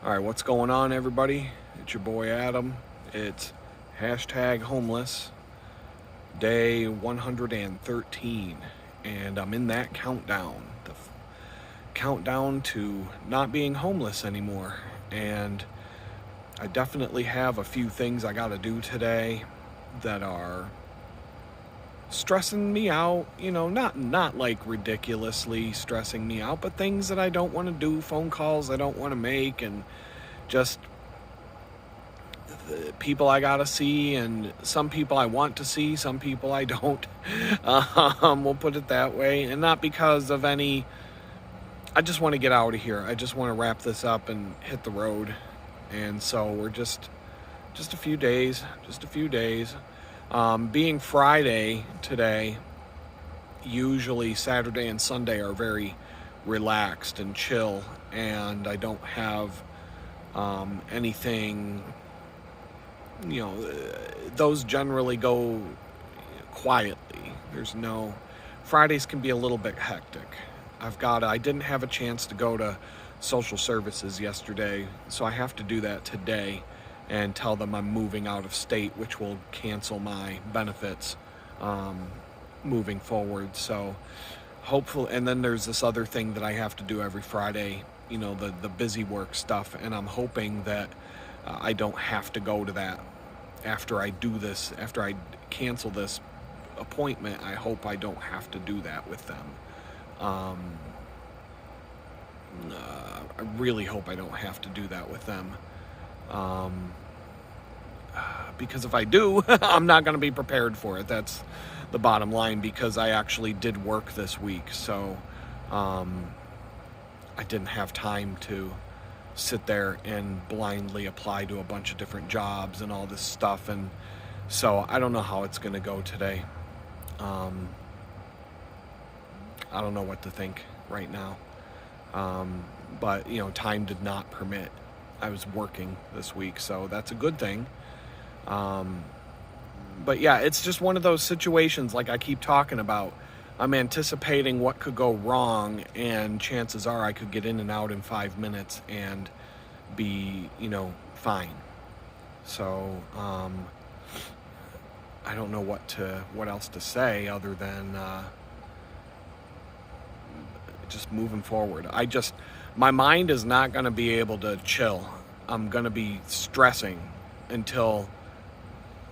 All right, what's going on, everybody? It's your boy Adam. It's #homeless, day 113, and I'm in that countdown, the countdown to not being homeless anymore. And I definitely have a few things I got to do today that are stressing me out, not like ridiculously stressing me out, but things that I don't want to do, phone calls I don't want to make, and just the people I gotta see, and some people I want to see, some people I don't. We'll put it that way. And not because of any, I just want to get out of here. I just want to wrap this up and hit the road. And so we're just a few days, being Friday today, usually Saturday and Sunday are very relaxed and chill, and I don't have anything, those generally go quietly. Fridays can be a little bit hectic. I didn't have a chance to go to social services yesterday, so I have to do that today and tell them I'm moving out of state, which will cancel my benefits moving forward. So hopefully, and then there's this other thing that I have to do every Friday, the busy work stuff, and I'm hoping that I don't have to go to that after I cancel this appointment. I hope I don't have to do that with them. I really hope I don't have to do that with them. Because if I do, I'm not going to be prepared for it. That's the bottom line, because I actually did work this week. So I didn't have time to sit there and blindly apply to a bunch of different jobs and all this stuff. And so I don't know how it's going to go today. I don't know what to think right now. But time did not permit. I was working this week, so that's a good thing. But yeah, it's just one of those situations like I keep talking about. I'm anticipating what could go wrong, and chances are I could get in and out in 5 minutes and be, fine. So, I don't know what else to say other than just moving forward. My mind is not going to be able to chill. I'm going to be stressing until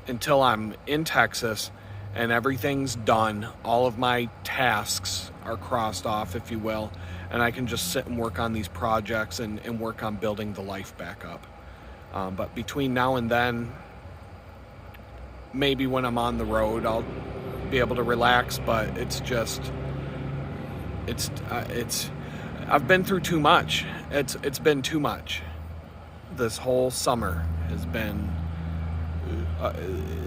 I'm in Texas and everything's done. All of my tasks are crossed off, if you will, and I can just sit and work on these projects and work on building the life back up. But between now and then, maybe when I'm on the road, I'll be able to relax, but I've been through too much. It's been too much. This whole summer has been,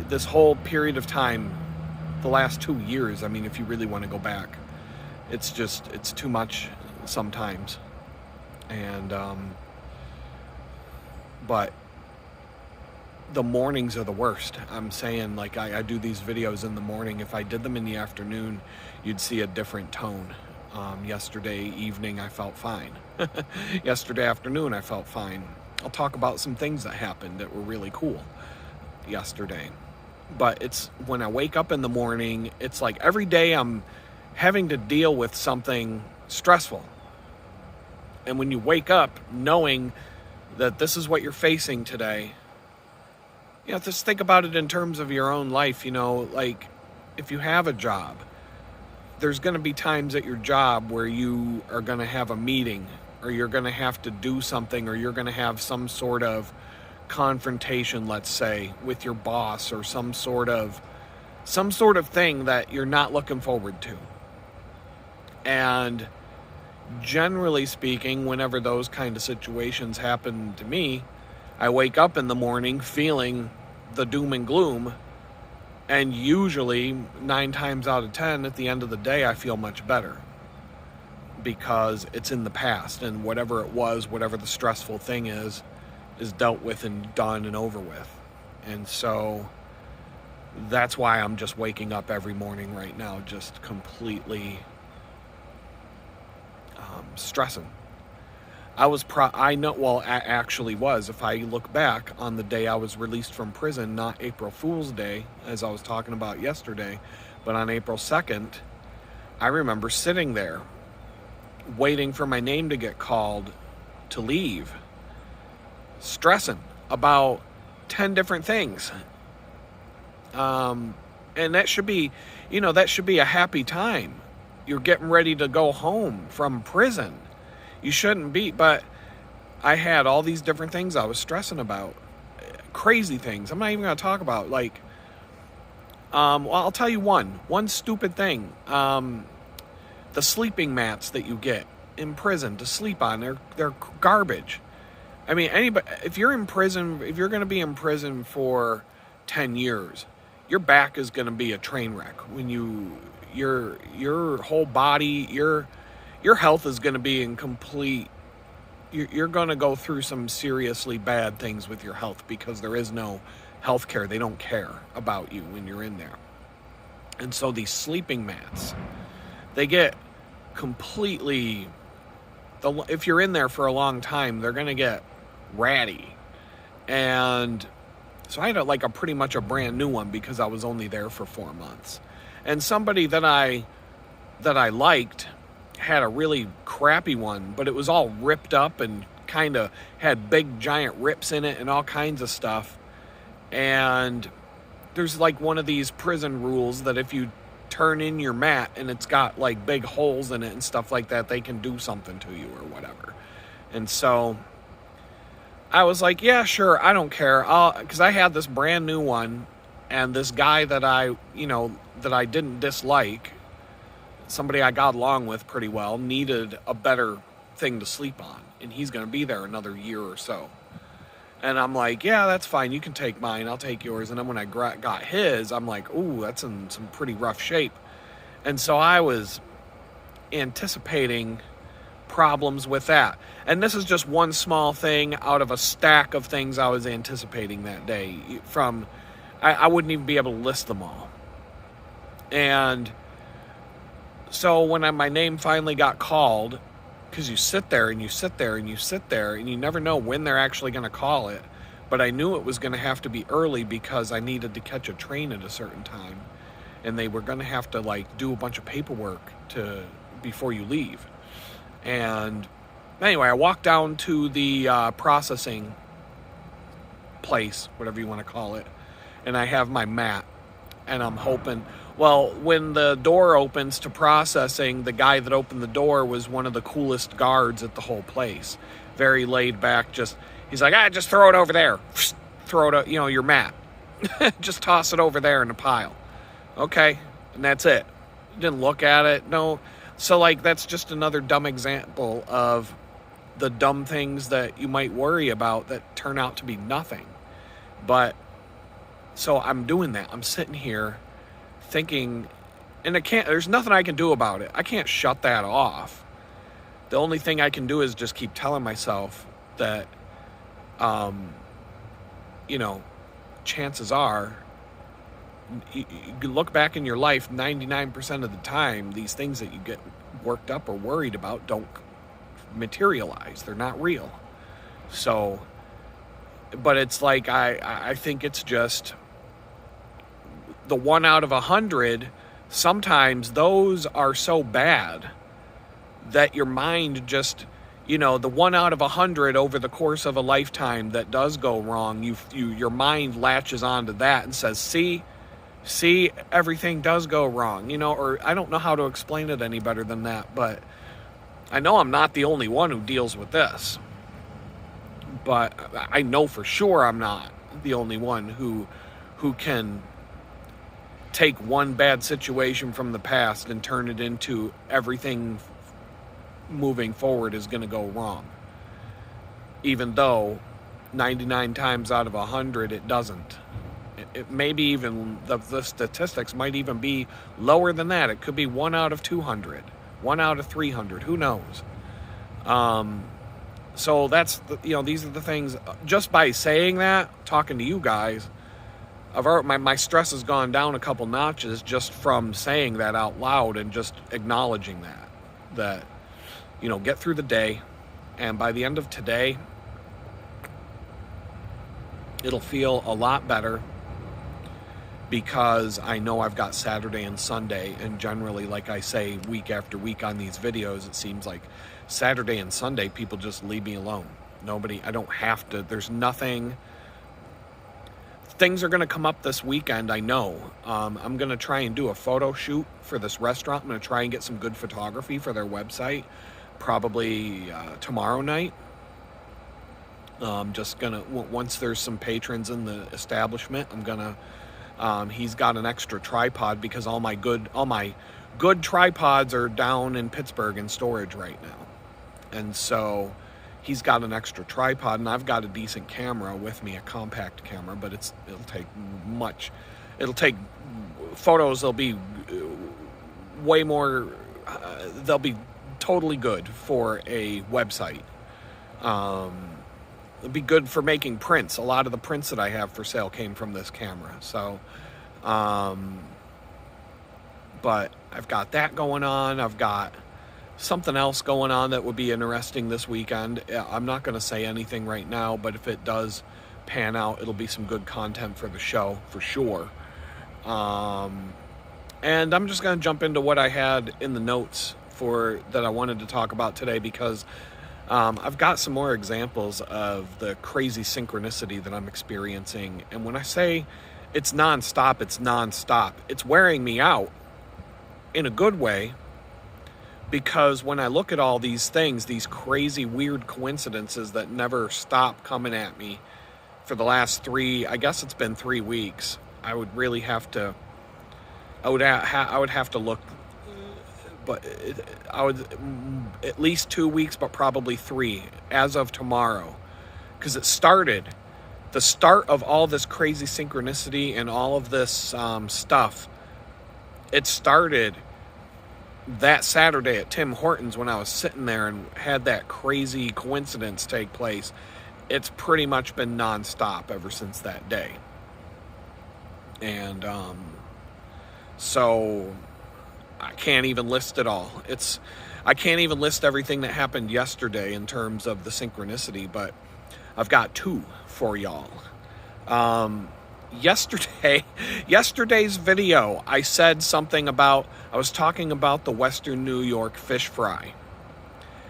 this whole period of time, the last 2 years, I mean, if you really want to go back, it's too much sometimes. And, but the mornings are the worst. I'm saying, like, I do these videos in the morning. If I did them in the afternoon, you'd see a different tone. Yesterday evening, I felt fine. Yesterday afternoon, I felt fine. I'll talk about some things that happened that were really cool yesterday. But it's when I wake up in the morning, it's like every day I'm having to deal with something stressful. And when you wake up knowing that this is what you're facing today, just think about it in terms of your own life. Like if you have a job, there's going to be times at your job where you are going to have a meeting, or you're going to have to do something, or you're going to have some sort of confrontation, let's say, with your boss, or some sort of thing that you're not looking forward to. And generally speaking, whenever those kind of situations happen to me, I wake up in the morning feeling the doom and gloom, and usually 9 times out of 10 at the end of the day I feel much better, because it's in the past, and whatever it was, whatever the stressful thing is dealt with and done and over with. And so that's why I'm just waking up every morning right now just completely stressing. I know, well, actually was, if I look back on the day I was released from prison, not April Fool's Day, as I was talking about yesterday, but on April 2nd, I remember sitting there waiting for my name to get called to leave, stressing about 10 different things. And that should be, that should be a happy time. You're getting ready to go home from prison. You shouldn't be, but I had all these different things I was stressing about. Crazy things. I'm not even going to talk about, like, well, I'll tell you one stupid thing. The sleeping mats that you get in prison to sleep on, they're garbage. I mean, if you're in prison, if you're going to be in prison for 10 years, your back is going to be a train wreck. When your whole body, your health is going to be in complete, you're going to go through some seriously bad things with your health, because there is no health care. They don't care about you when you're in there. And so these sleeping mats, they get completely, if you're in there for a long time, they're going to get ratty. And so I had pretty much a brand new one, because I was only there for 4 months. And somebody that I liked had a really crappy one, but it was all ripped up and kind of had big giant rips in it and all kinds of stuff. And there's one of these prison rules that if you turn in your mat and it's got big holes in it and stuff like that, they can do something to you or whatever. And so I was like, yeah, sure, I don't care. Because I had this brand new one, and this guy that I didn't dislike, somebody I got along with pretty well, needed a better thing to sleep on, and he's going to be there another year or so. And I'm like, yeah, that's fine. You can take mine. I'll take yours. And then when I got his, I'm like, ooh, that's in some pretty rough shape. And so I was anticipating problems with that. And this is just one small thing out of a stack of things I was anticipating that day. I wouldn't even be able to list them all. And so when my name finally got called, because you sit there and you sit there and you sit there and you never know when they're actually going to call it. But I knew it was going to have to be early, because I needed to catch a train at a certain time. And they were going to have to do a bunch of paperwork before you leave. And anyway, I walked down to the processing place, whatever you want to call it. And I have my mat, and I'm hoping, well, when the door opens to processing, the guy that opened the door was one of the coolest guards at the whole place. Very laid back, he's like, just throw it over there. Throw it, your mat. Just toss it over there in a pile. Okay, and that's it. Didn't look at it, no. So, that's just another dumb example of the dumb things that you might worry about that turn out to be nothing. But, so I'm doing that. I'm sitting here thinking, and there's nothing I can do about it. I can't shut that off. The only thing I can do is just keep telling myself that, chances are, you look back in your life, 99% of the time, these things that you get worked up or worried about don't materialize. They're not real. So, but it's I think it's just the 1 out of 100. Sometimes those are so bad that your mind just, the 1 out of 100 over the course of a lifetime that does go wrong, your mind latches onto that and says, see, everything does go wrong, or I don't know how to explain it any better than that, but I know I'm not the only one who deals with this. But I know for sure I'm not the only one who can take one bad situation from the past and turn it into everything moving forward is going to go wrong. Even though 99 times out of 100 it doesn't. It maybe even the statistics might even be lower than that. It could be 1 out of 200, 1 out of 300. Who knows? So that's these are the things. Just by saying that, talking to you guys, my stress has gone down a couple notches just from saying that out loud and just acknowledging that get through the day, And by the end of today, it'll feel a lot better, because I know I've got Saturday and Sunday, and generally, like I say, week after week on these videos, it seems like Saturday and Sunday, people just leave me alone. I don't have to, there's nothing. Things are going to come up this weekend, I know. I'm going to try and do a photo shoot for this restaurant. I'm going to try and get some good photography for their website, probably tomorrow night. Just going to, once there's some patrons in the establishment, I'm going to, he's got an extra tripod, because all my good tripods are down in Pittsburgh in storage right now. And so he's got an extra tripod, and I've got a decent camera with me, a compact camera, but it'll take photos. They'll be way more, they'll be totally good for a website. It'll be good for making prints. A lot of the prints that I have for sale came from this camera. So, but I've got that going on. I've got something else going on that would be interesting this weekend. I'm not going to say anything right now, but if it does pan out, it'll be some good content for the show for sure. And I'm just going to jump into what I had in the notes that I wanted to talk about today, because I've got some more examples of the crazy synchronicity that I'm experiencing. And when I say it's nonstop, it's nonstop. It's wearing me out in a good way, because when I look at all these things, these crazy, weird coincidences that never stop coming at me for the last I guess it's been 3 weeks, I would really have to, I would have to look, but I would, at least 2 weeks, but probably 3 as of tomorrow, because the start of all this crazy synchronicity and all of this stuff, it started that Saturday at Tim Hortons when I was sitting there and had that crazy coincidence take place. It's pretty much been nonstop ever since that day. And so I can't even list it all. I can't even list everything that happened yesterday in terms of the synchronicity, but I've got 2 for y'all. Yesterday's video, I said something about, I was talking about the Western New York fish fry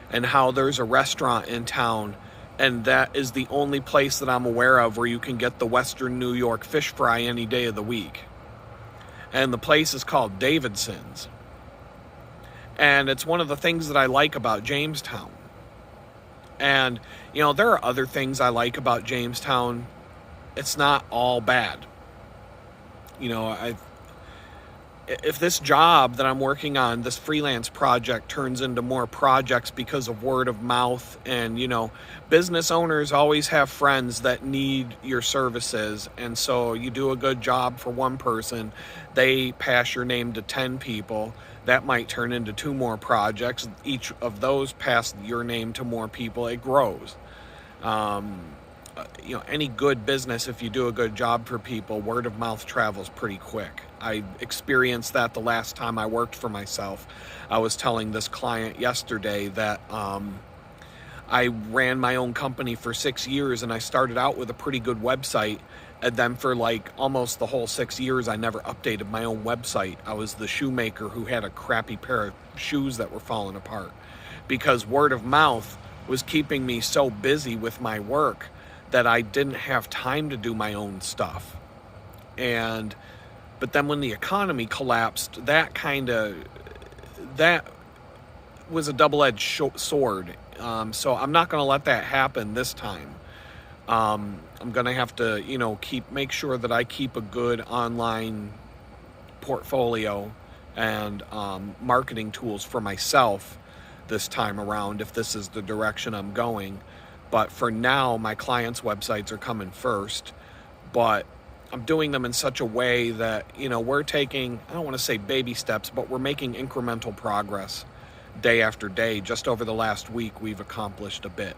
and how there's a restaurant in town, and that is the only place that I'm aware of where you can get the Western New York fish fry any day of the week. And the place is called Davidsons. And it's one of the things that I like about Jamestown. And, there are other things I like about Jamestown. It's not all bad. If this job that I'm working on, this freelance project, turns into more projects because of word of mouth, and, business owners always have friends that need your services. And so you do a good job for one person, they pass your name to 10 people. That might turn into 2 more projects. Each of those pass your name to more people. It grows. Any good business, if you do a good job for people, word of mouth travels pretty quick. I experienced that the last time I worked for myself. I was telling this client yesterday that I ran my own company for 6 years, and I started out with a pretty good website. And then for almost the whole 6 years, I never updated my own website. I was the shoemaker who had a crappy pair of shoes that were falling apart, because word of mouth was keeping me so busy with my work that I didn't have time to do my own stuff. But then when the economy collapsed, that was a double-edged sword. So I'm not going to let that happen this time. I'm going to have to, make sure that I keep a good online portfolio and marketing tools for myself this time around, if this is the direction I'm going. But for now, my clients' websites are coming first. But I'm doing them in such a way that, we're taking, I don't want to say baby steps, but we're making incremental progress day after day. Just over the last week, we've accomplished a bit.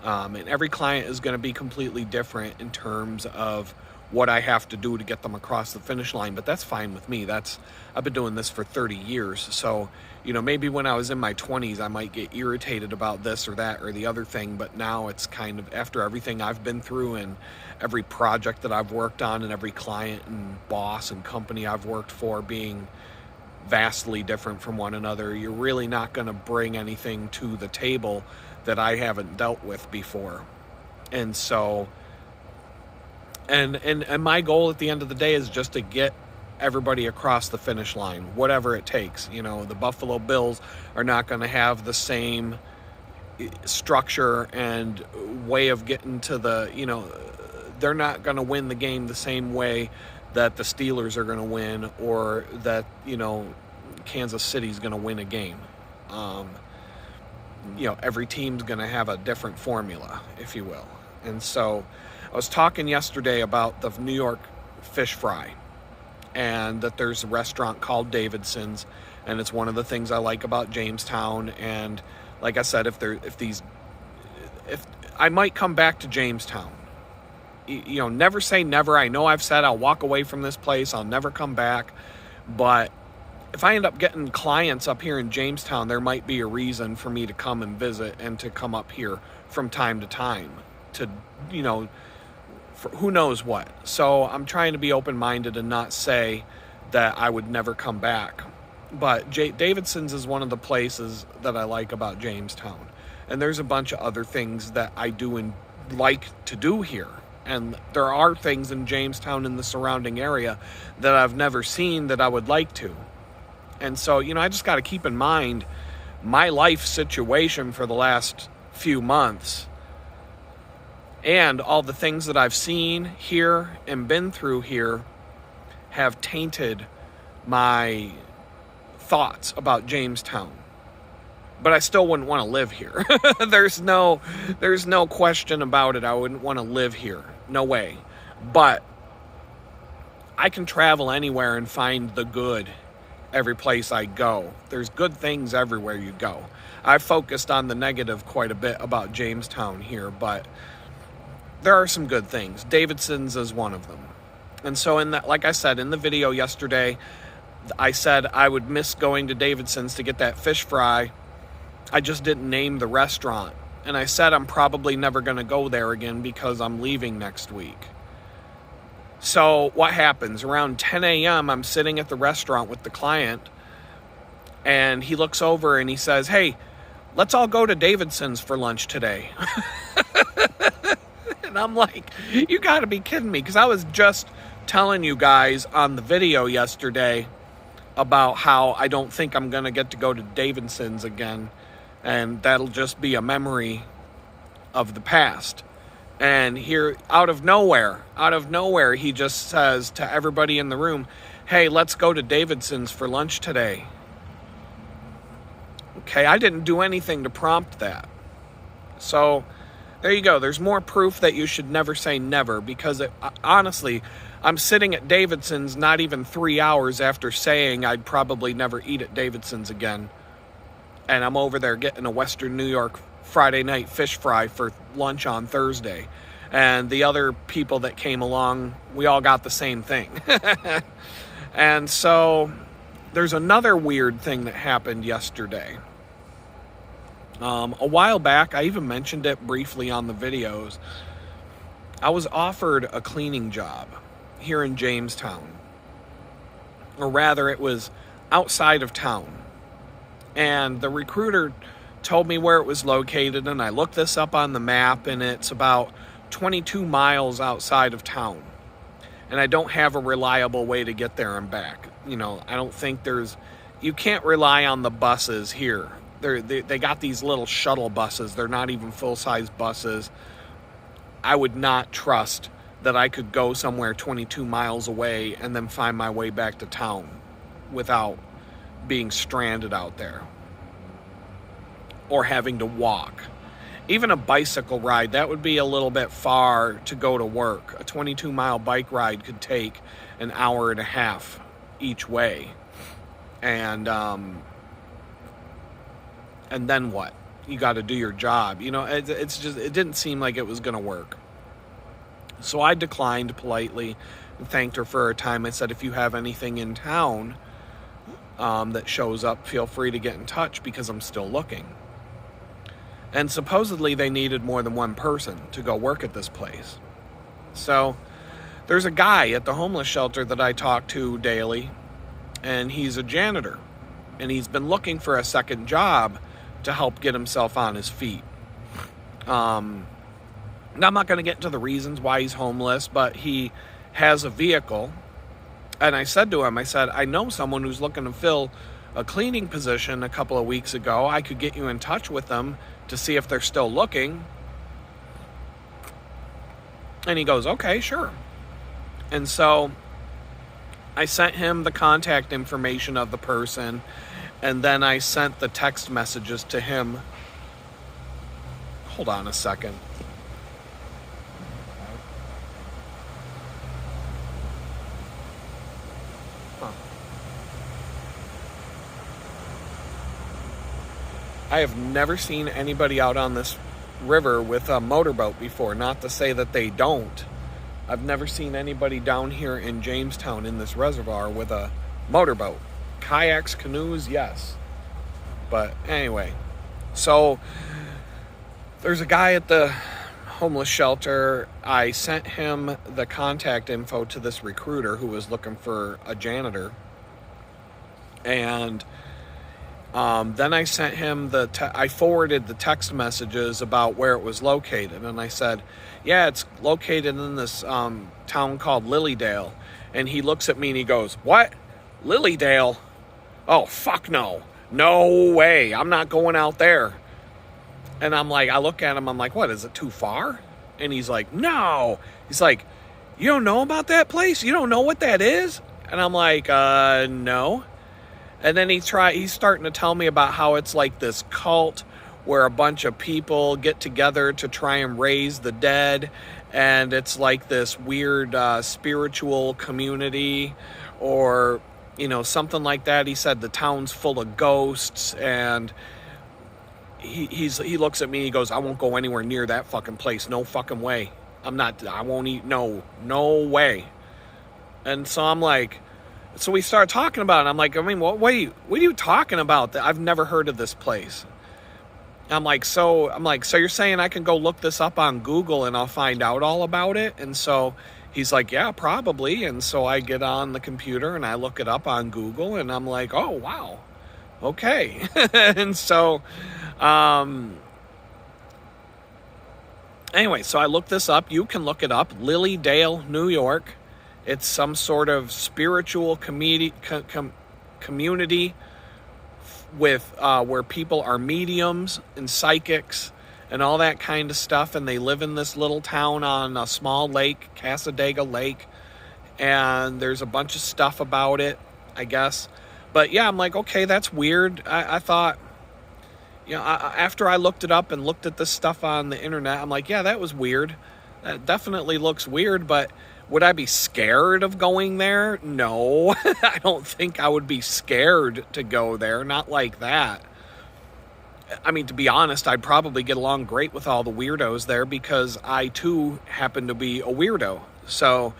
And every client is going to be completely different in terms of what I have to do to get them across the finish line, but that's fine with me. I've been doing this for 30 years. So, maybe when I was in my 20s, I might get irritated about this or that or the other thing, but now it's kind of, after everything I've been through and every project that I've worked on and every client and boss and company I've worked for being vastly different from one another, you're really not going to bring anything to the table that I haven't dealt with before. And so, and my goal at the end of the day is just to get everybody across the finish line, whatever it takes. The Buffalo Bills are not going to have the same structure and way of getting to they're not going to win the game the same way that the Steelers are going to win, or that, Kansas City's going to win a game. Every team's going to have a different formula, if you will. And so I was talking yesterday about the New York fish fry, and that there's a restaurant called Davidsons, and it's one of the things I like about Jamestown. And like I said, if I might come back to Jamestown, never say never. I know I've said I'll walk away from this place, I'll never come back, but if I end up getting clients up here in Jamestown, there might be a reason for me to come and visit and to come up here from time to time to, for who knows what. So I'm trying to be open-minded and not say that I would never come back. But Davidson's is one of the places that I like about Jamestown. And there's a bunch of other things that I do and like to do here. And there are things in Jamestown and the surrounding area that I've never seen that I would like to. And so, I just got to keep in mind my life situation for the last few months and all the things that I've seen here and been through here have tainted my thoughts about Jamestown. But I still wouldn't want to live here. There's no question about it. I wouldn't want to live here. No way. But I can travel anywhere and find the good every place I go. There's good things everywhere you go. I've focused on the negative quite a bit about Jamestown here, but there are some good things. Davidson's is one of them. And so like I said, in the video yesterday, I said I would miss going to Davidson's to get that fish fry. I just didn't name the restaurant. And I said I'm probably never going to go there again because I'm leaving next week. So what happens? Around 10 a.m., I'm sitting at the restaurant with the client, and he looks over and he says, "Hey, let's all go to Davidson's for lunch today." And I'm like, you got to be kidding me, because I was just telling you guys on the video yesterday about how I don't think I'm going to get to go to Davidson's again, and that'll just be a memory of the past. And here, out of nowhere, he just says to everybody in the room, "Hey, let's go to Davidson's for lunch today." Okay, I didn't do anything to prompt that. So there you go. There's more proof that you should never say never, because honestly, I'm sitting at Davidson's not even 3 hours after saying I'd probably never eat at Davidson's again. And I'm over there getting a Western New York Friday night fish fry for lunch on Thursday. And the other people that came along, we all got the same thing. And so there's another weird thing that happened yesterday. A while back, I even mentioned it briefly on the videos. I was offered a cleaning job here in Jamestown. Or rather, it was outside of town. And the recruiter told me where it was located, and I looked this up on the map, and it's about 22 miles outside of town. And I don't have a reliable way to get there and back. I don't think you can't rely on the buses here. They got these little shuttle buses. They're not even full-size buses. I would not trust that I could go somewhere 22 miles away and then find my way back to town without being stranded out there or having to walk. Even a bicycle ride, that would be a little bit far to go to work. A 22-mile bike ride could take an hour and a half each way. And then what? You got to do your job. It didn't seem like it was going to work. So I declined politely and thanked her for her time. I said, if you have anything in town that shows up, feel free to get in touch because I'm still looking. And supposedly they needed more than one person to go work at this place. So there's a guy at the homeless shelter that I talk to daily, and he's a janitor. And he's been looking for a second job to help get himself on his feet. Now, I'm not going to get into the reasons why he's homeless, but he has a vehicle. And I said to him, I said, I know someone who's looking to fill a cleaning position a couple of weeks ago. I could get you in touch with them to see if they're still looking. And he goes, okay, sure. And so I sent him the contact information of the person, and then I sent the text messages to him. Hold on a second. I have never seen anybody out on this river with a motorboat before. Not to say that they don't. I've never seen anybody down here in Jamestown in this reservoir with a motorboat. Kayaks, canoes, yes. But anyway, so there's a guy at the homeless shelter. I sent him the contact info to this recruiter who was looking for a janitor. And then I sent him I forwarded the text messages about where it was located. And I said, yeah, it's located in this town called Lilydale. And he looks at me and he goes, what? Lilydale? Oh, fuck no. No way. I'm not going out there. And I'm like, I look at him, I'm like, what, is it too far? And he's like, no. He's like, you don't know about that place? You don't know what that is? And I'm like, no. And then he's starting to tell me about how it's like this cult where a bunch of people get together to try and raise the dead. And it's like this weird spiritual community or, something like that. He said the town's full of ghosts. And he looks at me, he goes, I won't go anywhere near that fucking place. No fucking way. I won't eat. No way. And so I'm like, so we start talking about it. I'm like, what are you talking about? I've never heard of this place. I'm like, so you're saying I can go look this up on Google and I'll find out all about it? And so he's like, yeah, probably. And so I get on the computer and I look it up on Google and I'm like, oh, wow. Okay. And so, anyway, so I looked this up. You can look it up. Lilydale, New York. It's some sort of spiritual community with where people are mediums and psychics and all that kind of stuff. And they live in this little town on a small lake, Cassadaga Lake. And there's a bunch of stuff about it, I guess. But yeah, I'm like, okay, that's weird. I thought, after I looked it up and looked at this stuff on the internet, I'm like, yeah, that was weird. That definitely looks weird, but would I be scared of going there? No, I don't think I would be scared to go there. Not like that. I mean, to be honest, I'd probably get along great with all the weirdos there because I, too, happen to be a weirdo. So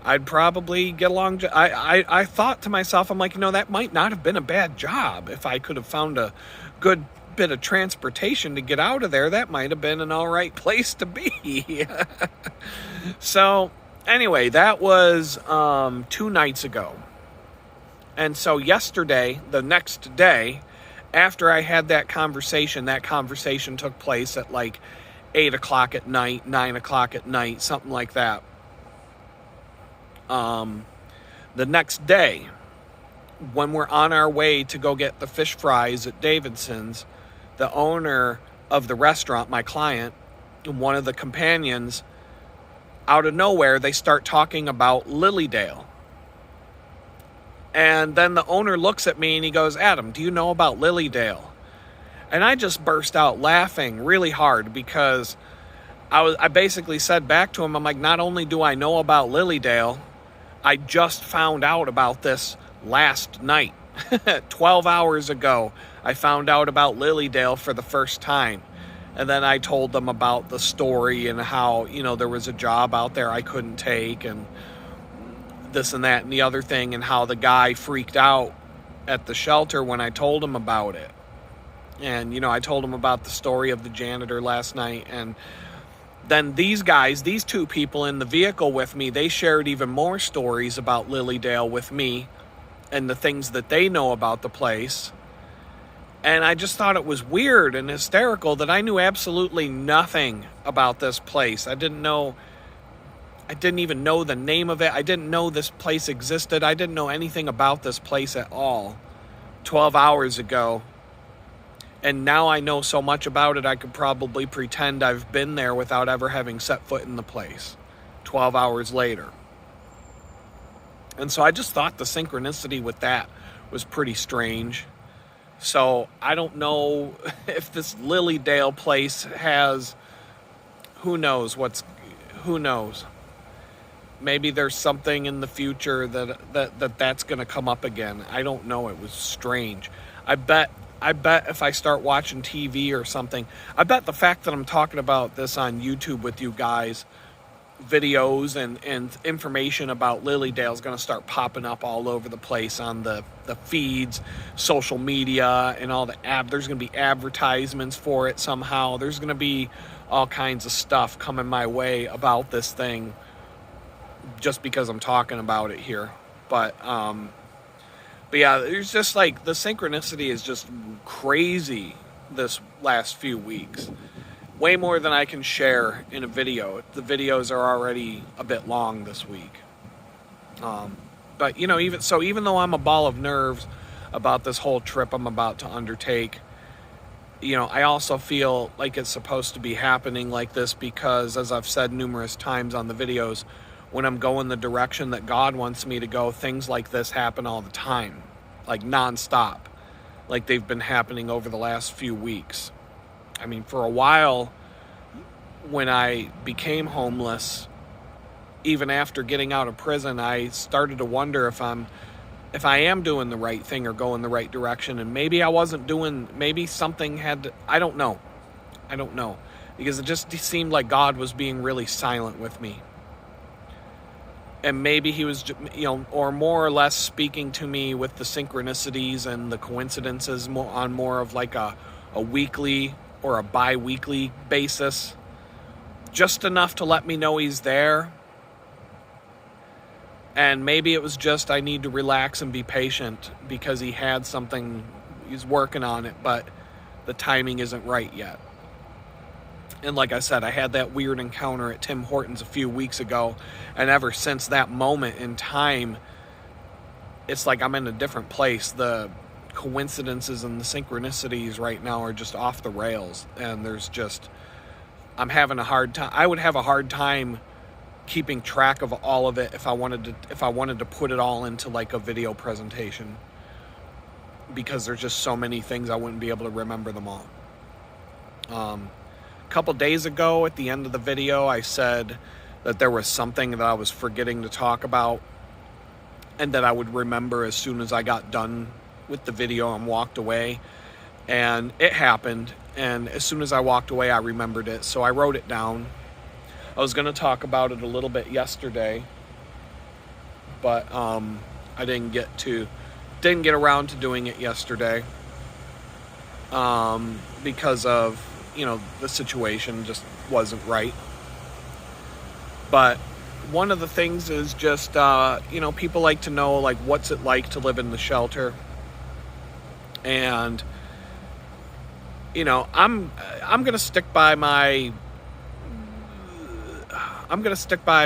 I'd probably get along. I thought to myself, I'm like, that might not have been a bad job. If I could have found a good bit of transportation to get out of there, that might have been an all right place to be. So anyway, that was 2 nights ago. And so yesterday, the next day, after I had that conversation took place at like 8 o'clock at night, 9 o'clock at night, something like that. The next day, when we're on our way to go get the fish fries at Davidsons, the owner of the restaurant, my client, one of the companions, out of nowhere, they start talking about Lilydale. And then the owner looks at me and he goes, Adam, do you know about Lilydale? And I just burst out laughing really hard because I basically said back to him, I'm like, not only do I know about Lilydale, I just found out about this last night. 12 hours ago, I found out about Lilydale for the first time. And then I told them about the story and how, there was a job out there I couldn't take and this and that and the other thing, and how the guy freaked out at the shelter when I told him about it. And, I told him about the story of the janitor last night. And then these two people in the vehicle with me, they shared even more stories about Lilydale with me and the things that they know about the place. And I just thought it was weird and hysterical that I knew absolutely nothing about this place. I didn't even know the name of it. I didn't know this place existed. I didn't know anything about this place at all 12 hours ago. And now I know so much about it, I could probably pretend I've been there without ever having set foot in the place 12 hours later. And so I just thought the synchronicity with that was pretty strange. So I don't know if this Lilydale place has, who knows. Maybe there's something in the future that's going to come up again. I don't know. It was strange. I bet if I start watching TV or something, I bet the fact that I'm talking about this on YouTube with you guys, videos and information about Lilydale is going to start popping up all over the place on the feeds, social media, and all there's going to be advertisements for it somehow. There's going to be all kinds of stuff coming my way about this thing just because I'm talking about it here. But yeah, there's just like the synchronicity is just crazy this last few weeks. Way more than I can share in a video. The videos are already a bit long this week. But, even though I'm a ball of nerves about this whole trip I'm about to undertake, I also feel like it's supposed to be happening like this because, as I've said numerous times on the videos, when I'm going the direction that God wants me to go, things like this happen all the time, like nonstop, like they've been happening over the last few weeks. I mean, for a while, when I became homeless, even after getting out of prison, I started to wonder if I am doing the right thing or going the right direction. And maybe I wasn't maybe something I don't know. Because it just seemed like God was being really silent with me. And maybe he was, or more or less speaking to me with the synchronicities and the coincidences on more of like a weekly or a bi-weekly basis, just enough to let me know he's there. And maybe it was just I need to relax and be patient because he had something, he's working on it, but the timing isn't right yet. And like I said, I had that weird encounter at Tim Hortons a few weeks ago, and ever since that moment in time, it's like I'm in a different place. The coincidences and the synchronicities right now are just off the rails, and I'm having a hard time. I would have a hard time keeping track of all of it if I wanted to put it all into like a video presentation, because there's just so many things I wouldn't be able to remember them all. A couple days ago at the end of the video, I said that there was something that I was forgetting to talk about and that I would remember as soon as I got done with the video and walked away. And it happened. And as soon as I walked away, I remembered it. So I wrote it down. I was going to talk about it a little bit yesterday, but I didn't get around to doing it yesterday because of, the situation just wasn't right. But one of the things is just, people like to know, like, what's it like to live in the shelter. And, I'm going to stick by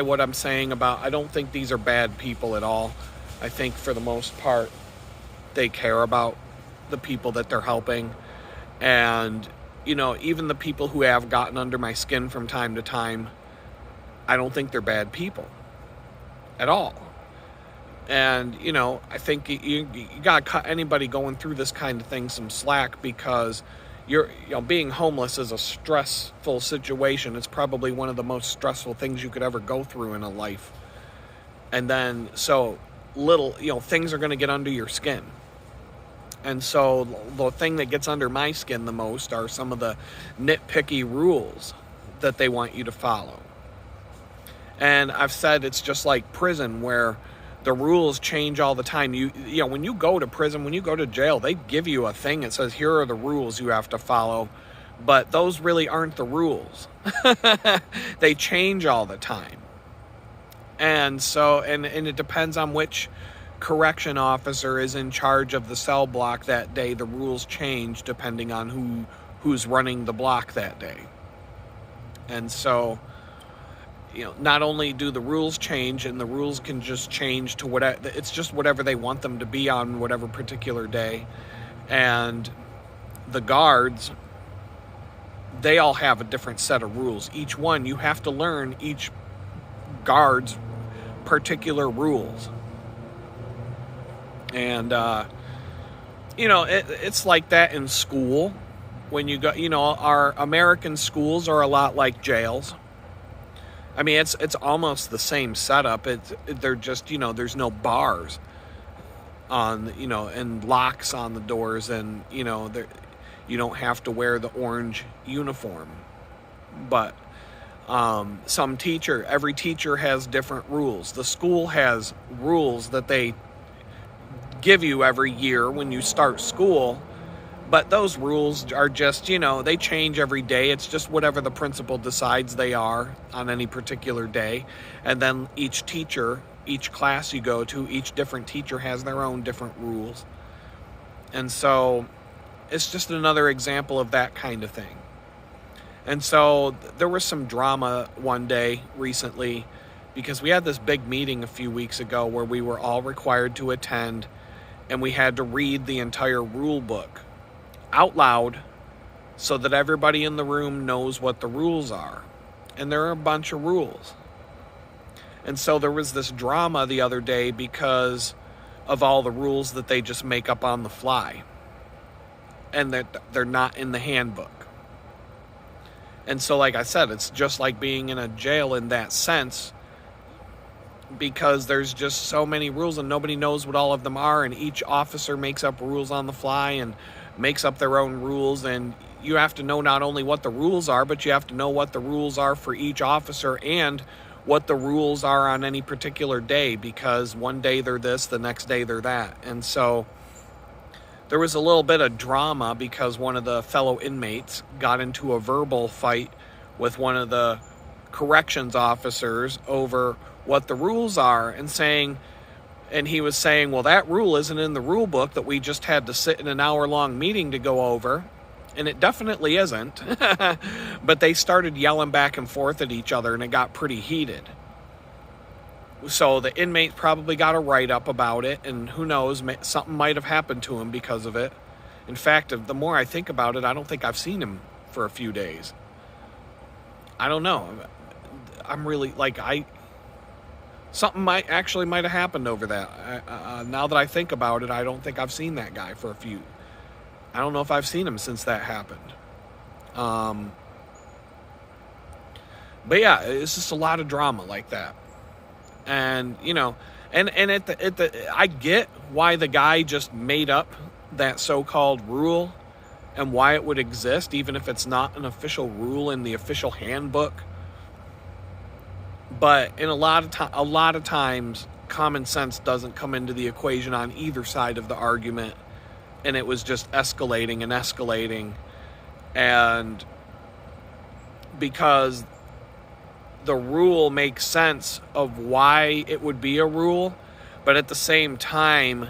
what I'm saying about, I don't think these are bad people at all. I think for the most part, they care about the people that they're helping. And, even the people who have gotten under my skin from time to time, I don't think they're bad people at all. And, I think you got to cut anybody going through this kind of thing some slack, because being homeless is a stressful situation. It's probably one of the most stressful things you could ever go through in a life. And then, so things are going to get under your skin. And so the thing that gets under my skin the most are some of the nitpicky rules that they want you to follow. And I've said it's just like prison, where the rules change all the time. You know, when you go to prison, when you go to jail, they give you a thing that says, here are the rules you have to follow. But those really aren't the rules. They change all the time. And so, and it depends on which correction officer is in charge of the cell block that day. The rules change depending on who's running the block that day. And so, you know, not only do the rules change, and the rules can just change to whatever, it's just whatever they want them to be on whatever particular day. And the guards, they all have a different set of rules. Each one, you have to learn each guard's particular rules. And, you know, it's like that in school. When you go, you know, our American schools are a lot like jails. I mean, it's almost the same setup. They're just, you know, there's no bars on, you know, and locks on the doors, and, you know, you don't have to wear the orange uniform. But every teacher has different rules. The school has rules that they give you every year when you start school, but those rules are just, you know, they change every day. It's just whatever the principal decides they are on any particular day. And then each teacher, each class you go to, each different teacher has their own different rules. And so it's just another example of that kind of thing. And so there was some drama one day recently, because we had this big meeting a few weeks ago where we were all required to attend, and we had to read the entire rule book out loud so that everybody in the room knows what the rules are. And there are a bunch of rules. And so there was this drama the other day because of all the rules that they just make up on the fly, and that they're not in the handbook. And so, like I said, it's just like being in a jail in that sense, because there's just so many rules and nobody knows what all of them are, and each officer makes up rules on the fly and makes up their own rules. And you have to know not only what the rules are, but you have to know what the rules are for each officer and what the rules are on any particular day, because one day they're this, the next day they're that. And so there was a little bit of drama because one of the fellow inmates got into a verbal fight with one of the corrections officers over what the rules are, and he was saying, well, that rule isn't in the rule book that we just had to sit in an hour-long meeting to go over. And it definitely isn't. But they started yelling back and forth at each other, and it got pretty heated. So the inmate probably got a write-up about it, and who knows, something might have happened to him because of it. In fact, the more I think about it, I don't think I've seen him for a few days. I don't know. I'm really, something might have happened over that. Now that I think about it, I don't think I've seen that guy for I don't know if I've seen him since that happened. But yeah, it's just a lot of drama like that. And, you know, and I get why the guy just made up that so-called rule and why it would exist, even if it's not an official rule in the official handbook. But in a lot of times, common sense doesn't come into the equation on either side of the argument, and it was just escalating and escalating. And because the rule makes sense of why it would be a rule, but at the same time,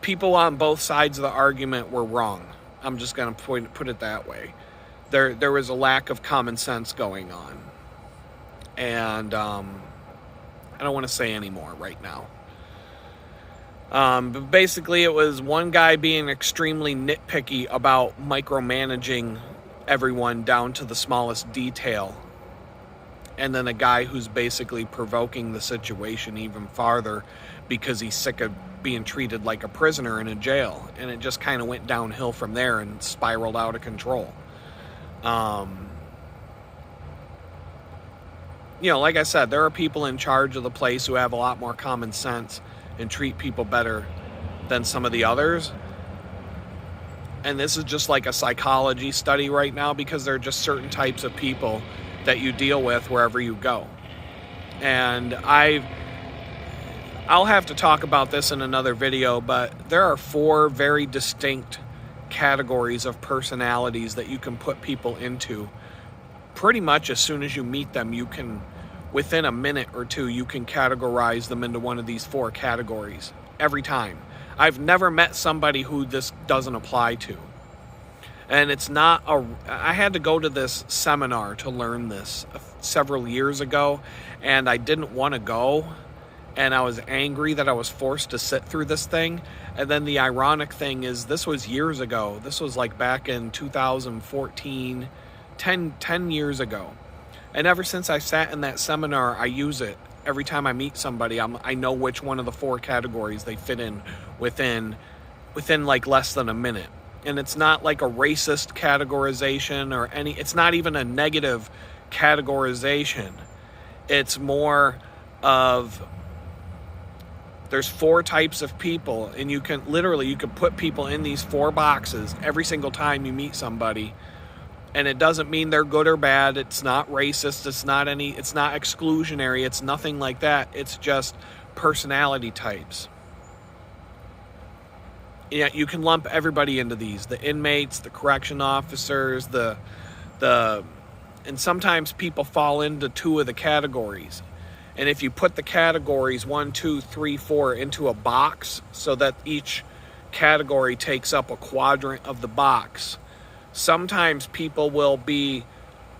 people on both sides of the argument were wrong. I'm just going to put it that way. There was a lack of common sense going on. And I don't want to say any more right now. But basically it was one guy being extremely nitpicky about micromanaging everyone down to the smallest detail, and then a guy who's basically provoking the situation even farther because he's sick of being treated like a prisoner in a jail. And it just kind of went downhill from there and spiraled out of control. You know, like I said, there are people in charge of the place who have a lot more common sense and treat people better than some of the others. And this is just like a psychology study right now, because there are just certain types of people that you deal with wherever you go. And I'll have to talk about this in another video, but there are 4 very distinct categories of personalities that you can put people into. Pretty much as soon as you meet them, you can, within a minute or two, you can categorize them into one of these 4 categories every time. I've never met somebody who this doesn't apply to. And it's not I had to go to this seminar to learn this several years ago, and I didn't want to go, and I was angry that I was forced to sit through this thing. And then the ironic thing is, this was years ago. This was like back in 2014, 10 years ago. And ever since I sat in that seminar, I use it. Every time I meet somebody, I know which one of the 4 categories they fit in within like less than a minute. And it's not like a racist categorization or it's not even a negative categorization. It's more of, there's 4 types of people, and you can put people in these 4 boxes every single time you meet somebody. And it doesn't mean they're good or bad. It's not racist. It's not exclusionary. It's nothing like that. It's just personality types. Yeah, you can lump everybody into these: the inmates, the correction officers, and sometimes people fall into 2 of the categories. And if you put the categories 1, 2, 3, 4 into a box, so that each category takes up a quadrant of the box, sometimes people will be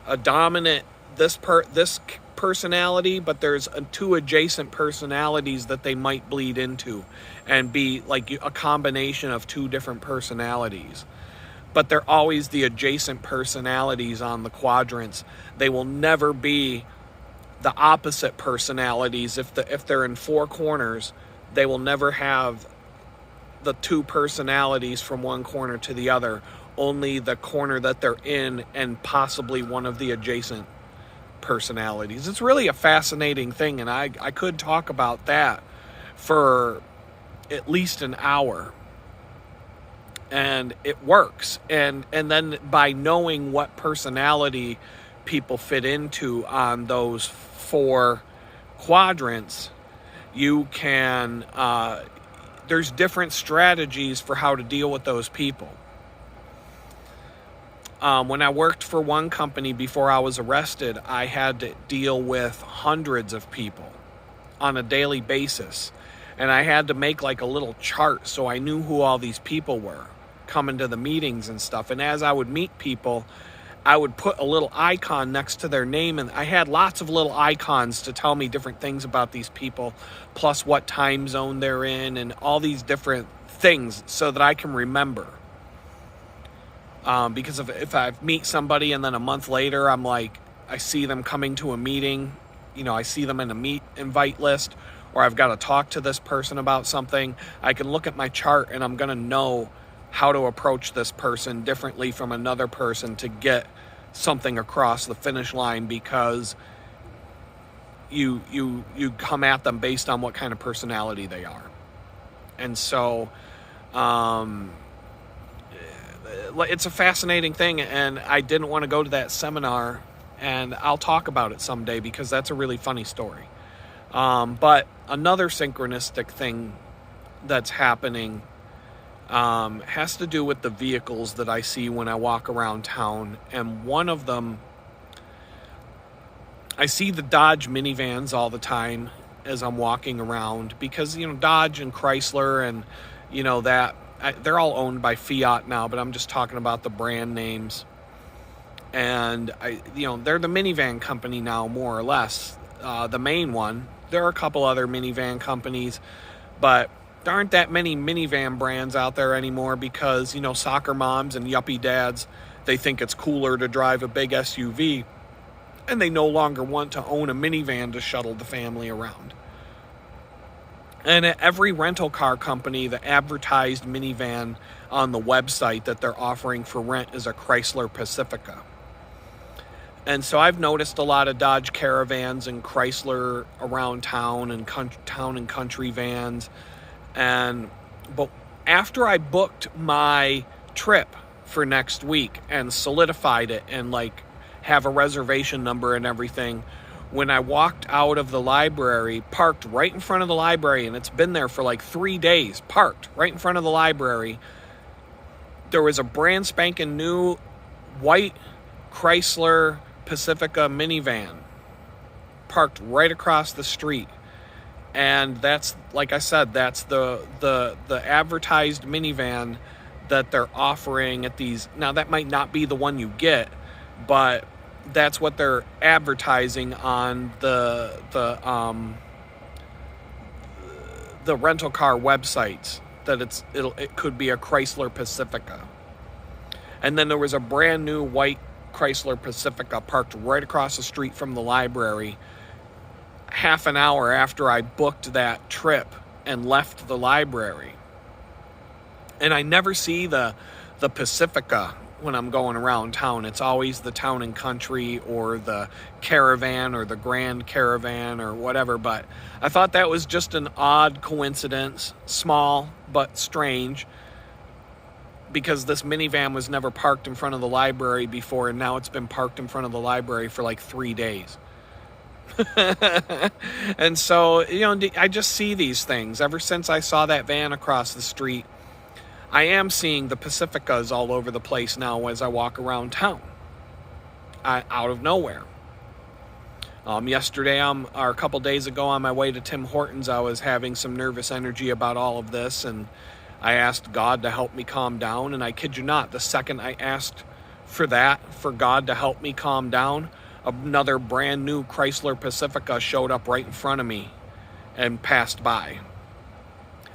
a dominant this personality, but there's 2 adjacent personalities that they might bleed into and be like a combination of 2 different personalities. But they're always the adjacent personalities on the quadrants. They will never be the opposite personalities. If they're in 4 corners, they will never have the 2 personalities from one corner to the other. Only the corner that they're in, and possibly one of the adjacent personalities. It's really a fascinating thing, and I could talk about that for at least an hour. And it works. And then by knowing what personality people fit into on those 4 quadrants, you can there's different strategies for how to deal with those people. When I worked for one company before I was arrested, I had to deal with hundreds of people on a daily basis. And I had to make like a little chart so I knew who all these people were coming to the meetings and stuff. And as I would meet people, I would put a little icon next to their name. And I had lots of little icons to tell me different things about these people, plus what time zone they're in and all these different things so that I can remember. Because if I meet somebody and then a month later, I'm like, I see them coming to a meeting, I see them in a invite list, or I've got to talk to this person about something, I can look at my chart and I'm going to know how to approach this person differently from another person to get something across the finish line, because you come at them based on what kind of personality they are. And so, it's a fascinating thing, and I didn't want to go to that seminar, and I'll talk about it someday because that's a really funny story. But another synchronistic thing that's happening has to do with the vehicles that I see when I walk around town. And one of them, I see the Dodge minivans all the time as I'm walking around, because, Dodge and Chrysler and, they're all owned by Fiat now, but I'm just talking about the brand names. And they're the minivan company now, more or less, the main one. There are a couple other minivan companies, but there aren't that many minivan brands out there anymore, because soccer moms and yuppie dads, they think it's cooler to drive a big SUV, and they no longer want to own a minivan to shuttle the family around. And at every rental car company, the advertised minivan on the website that they're offering for rent is a Chrysler Pacifica. And so I've noticed a lot of Dodge Caravans and Chrysler around town and town and country vans. And But after I booked my trip for next week and solidified it and like have a reservation number and everything, when I walked out of the library, parked right in front of the library, and it's been there for like 3 days, parked right in front of the library, there was a brand spanking new white Chrysler Pacifica minivan parked right across the street. And that's, like I said, that's the advertised minivan that they're offering at these. Now, that might not be the one you get, but that's what they're advertising on the rental car websites, that it could be a Chrysler Pacifica. And then there was a brand new white Chrysler Pacifica parked right across the street from the library half an hour after I booked that trip and left the library. And I never see the Pacifica when I'm going around town. It's always the Town and Country or the Caravan or the Grand Caravan or whatever. But I thought that was just an odd coincidence, small but strange, because this minivan was never parked in front of the library before, and now it's been parked in front of the library for like 3 days. And so, I just see these things. Ever since I saw that van across the street, I am seeing the Pacificas all over the place now as I walk around town, out of nowhere. Yesterday, or a couple days ago, on my way to Tim Hortons, I was having some nervous energy about all of this, and I asked God to help me calm down. And I kid you not, the second I asked for God to help me calm down, another brand new Chrysler Pacifica showed up right in front of me and passed by.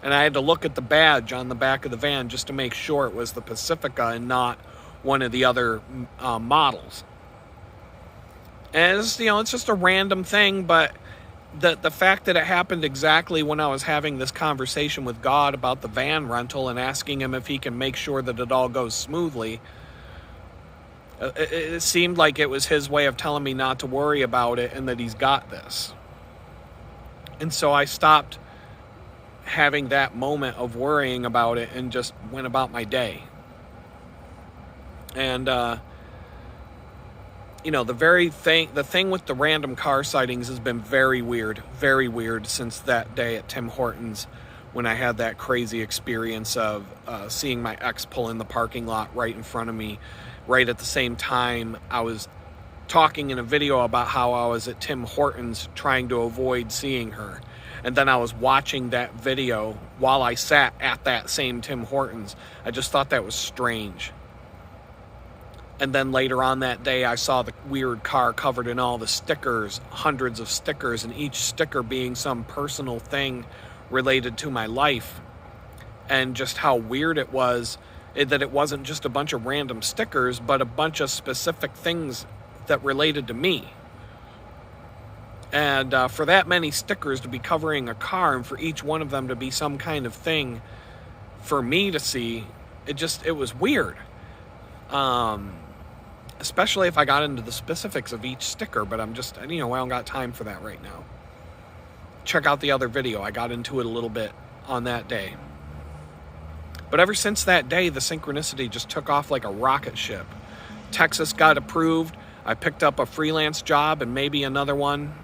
And I had to look at the badge on the back of the van just to make sure it was the Pacifica and not one of the other models. And it's just a random thing, but the fact that it happened exactly when I was having this conversation with God about the van rental and asking him if he can make sure that it all goes smoothly, it seemed like it was his way of telling me not to worry about it and that he's got this. And so I stopped having that moment of worrying about it and just went about my day. And the thing with the random car sightings has been very weird since that day at Tim Hortons, when I had that crazy experience of seeing my ex pull in the parking lot right in front of me, right at the same time I was talking in a video about how I was at Tim Hortons trying to avoid seeing her. And then I was watching that video while I sat at that same Tim Hortons. I just thought that was strange. And then later on that day, I saw the weird car covered in all the stickers, hundreds of stickers, and each sticker being some personal thing related to my life. And just how weird it was that it wasn't just a bunch of random stickers, but a bunch of specific things that related to me. And for that many stickers to be covering a car, and for each one of them to be some kind of thing for me to see, it was weird. Especially if I got into the specifics of each sticker, but I don't got time for that right now. Check out the other video. I got into it a little bit on that day. But ever since that day, the synchronicity just took off like a rocket ship. Texas got approved. I picked up a freelance job and maybe another one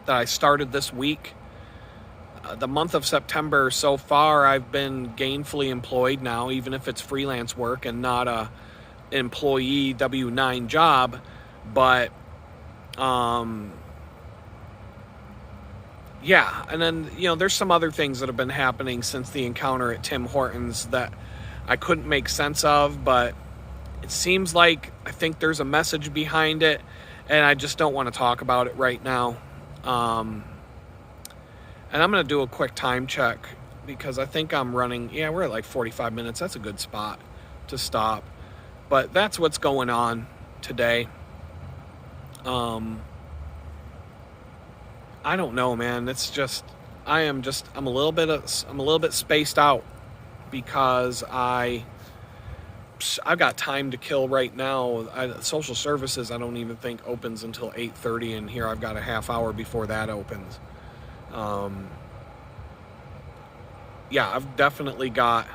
that I started this week. The month of September so far, I've been gainfully employed now, even if it's freelance work and not a employee W-9 job. But yeah, and then there's some other things that have been happening since the encounter at Tim Hortons that I couldn't make sense of, but it seems like I think there's a message behind it, and I just don't want to talk about it right now. And I'm going to do a quick time check because I think I'm running, we're at like 45 minutes. That's a good spot to stop. But that's what's going on today. I don't know, man. It's just, I'm a little bit spaced out because I've got time to kill right now. Social services, I don't even think opens until 8:30, and here I've got a 30 minutes before that opens. yeah, I've definitely got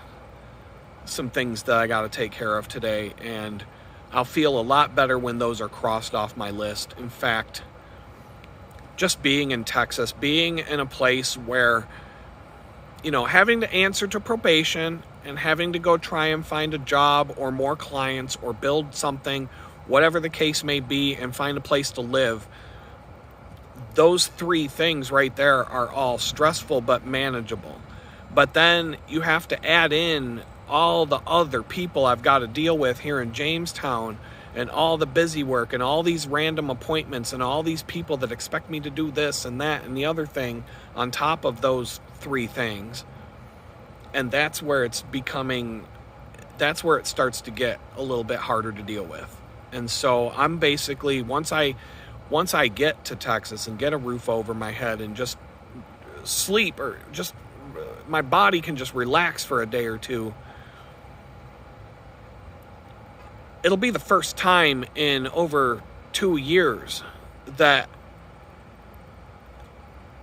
some things that I got to take care of today, and I'll feel a lot better when those are crossed off my list. In fact, just being in Texas, being in a place where, having to answer to probation and having to go try and find a job or more clients or build something, whatever the case may be, and find a place to live, those three things right there are all stressful but manageable. But then you have to add in all the other people I've got to deal with here in Jamestown, and all the busy work and all these random appointments and all these people that expect me to do this and that and the other thing on top of those three things. And that's where it starts to get a little bit harder to deal with. And so I'm basically, once I get to Texas and get a roof over my head and just sleep, or just my body can just relax for a day or two, it'll be the first time in over 2 years that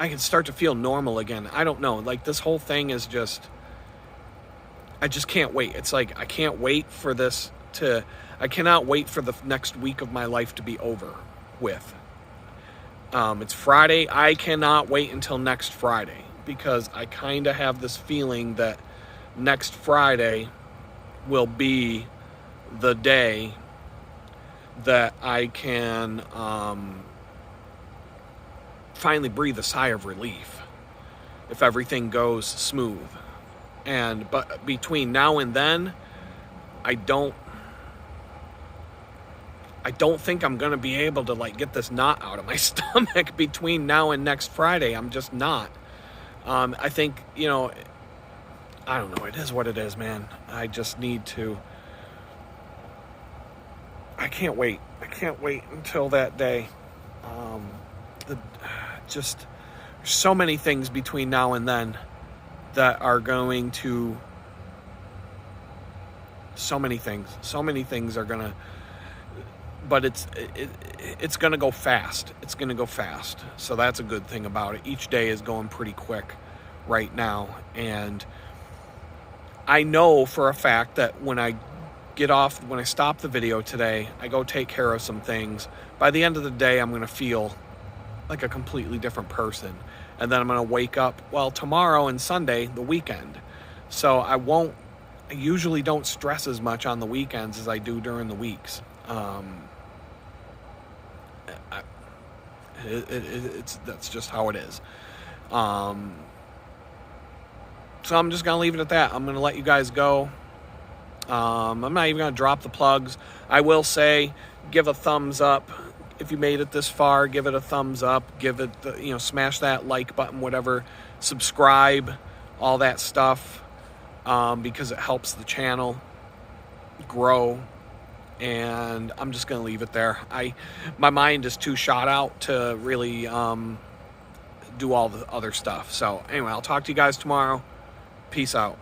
I can start to feel normal again. I don't know. Like, this whole thing is just, I just can't wait. It's like, I cannot wait for the next week of my life to be over with. It's Friday. I cannot wait until next Friday, because I kind of have this feeling that next Friday will be the day that I can finally breathe a sigh of relief if everything goes smooth. But between now and then, I don't think I'm going to be able to get this knot out of my stomach between now and next Friday. I'm just not. I think, I don't know. It is what it is, man. I just need to. I can't wait. I can't wait until that day. There's so many things between now and then that are going to. So many things are gonna. But it's gonna go fast. It's gonna go fast. So that's a good thing about it. Each day is going pretty quick right now, and I know for a fact that when I stop the video today, I go take care of some things, by the end of the day, I'm going to feel like a completely different person. And then I'm going to wake up, tomorrow and Sunday, the weekend. So I usually don't stress as much on the weekends as I do during the weeks. That's just how it is. So I'm just going to leave it at that. I'm going to let you guys go. I'm not even going to drop the plugs. I will say, give a thumbs up. If you made it this far, give it a thumbs up. Give it, smash that like button, whatever. Subscribe, all that stuff, because it helps the channel grow. And I'm just going to leave it there. My mind is too shot out to really do all the other stuff. So anyway, I'll talk to you guys tomorrow. Peace out.